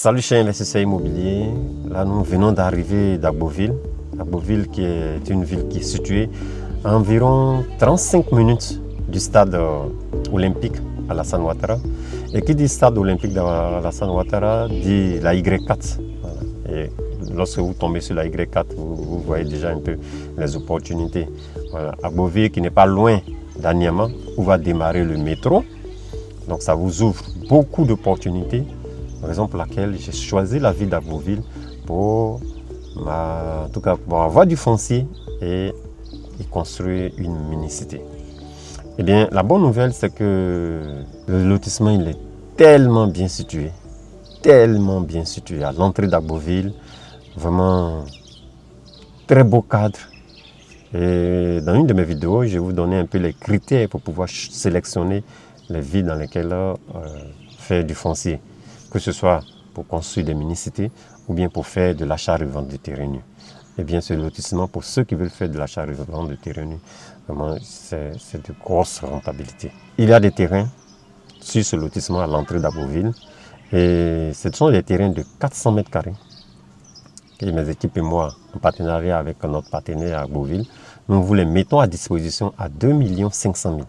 Salut chers investisseurs immobiliers, là nous venons d'arriver d'Agboville. Agboville qui est une ville qui est située à environ 35 minutes du stade olympique Alassane Ouattara. Et qui dit stade olympique d'Alassane Ouattara dit la Y4. Voilà. Et lorsque vous tombez sur la Y4, vous voyez déjà un peu les opportunités. Voilà. Agboville qui n'est pas loin d'Aniama où va démarrer le métro. Donc ça vous ouvre beaucoup d'opportunités. Raison pour laquelle j'ai choisi la ville d'Agboville pour avoir du foncier et y construire une mini-cité. Eh bien, la bonne nouvelle, c'est que le lotissement il est tellement bien situé à l'entrée d'Agboville, vraiment très beau cadre. Et dans une de mes vidéos, je vais vous donner un peu les critères pour pouvoir sélectionner les villes dans lesquelles faire du foncier. Que ce soit pour construire des mini-cités ou bien pour faire de l'achat-revente de terrain nu. Eh bien, ce lotissement, pour ceux qui veulent faire de l'achat-revente de terrain nu, vraiment, c'est de grosses rentabilités. Il y a des terrains sur ce lotissement à l'entrée d'Agboville et ce sont des terrains de 400 mètres carrés. Et mes équipes et moi, en partenariat avec notre partenaire à Agboville, nous vous les mettons à disposition à 2 500 000.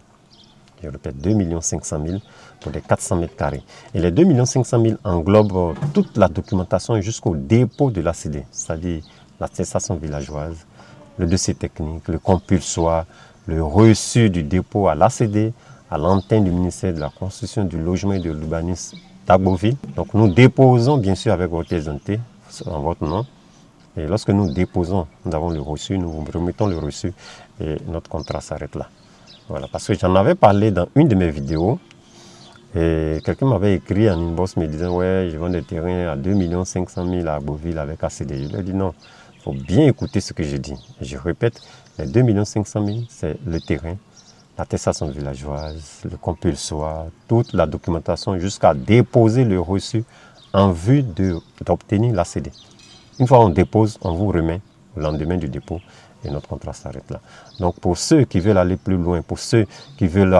Je répète, 2 500 000 pour les 400 mètres carrés. Et les 2 500 000 englobent toute la documentation jusqu'au dépôt de l'ACD, c'est-à-dire l'attestation villageoise, le dossier technique, le compulsoire, le reçu du dépôt à l'ACD, à l'antenne du ministère de la Construction, du Logement et de l'Urbanisme d'Agboville. Donc nous déposons bien sûr avec votre pièce d'identité en votre nom. Et lorsque nous déposons, nous avons le reçu, nous vous remettons le reçu et notre contrat s'arrête là. Voilà, parce que j'en avais parlé dans une de mes vidéos et quelqu'un m'avait écrit en inbox me disant ouais, je vends des terrains à 2 500 000 à Agboville avec ACD. Je lui ai dit non, il faut bien écouter ce que j'ai dit. Et je répète, les 2 500 000, c'est le terrain, l'attestation villageoise, le compulsoire, toute la documentation jusqu'à déposer le reçu en vue d'obtenir l'ACD. Une fois on dépose, on vous remet au lendemain du dépôt et notre contrat s'arrête là. Donc pour ceux qui veulent aller plus loin, pour ceux qui veulent,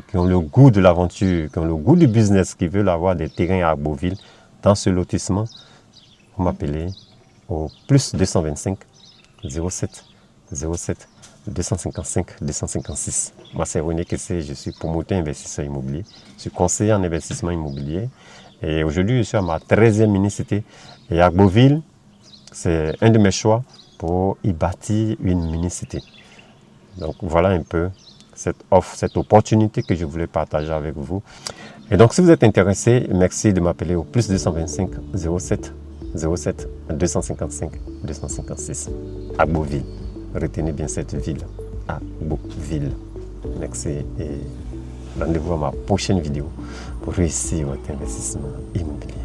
qui ont le goût de l'aventure, qui ont le goût du business, qui veulent avoir des terrains à Agboville, dans ce lotissement, vous m'appelez au plus 225 07 07 255 256. Moi c'est René Kessé, je suis promoteur investisseur immobilier, je suis conseiller en investissement immobilier et aujourd'hui je suis à ma 13e mini-cité et Agboville, c'est un de mes choix pour y bâtir une mini-cité. Donc voilà un peu cette offre, cette opportunité que je voulais partager avec vous. Et donc si vous êtes intéressé, merci de m'appeler au plus 225 07 07 255 256. Agboville. Retenez bien cette ville. Agboville. Merci et rendez-vous à ma prochaine vidéo pour réussir votre investissement immobilier.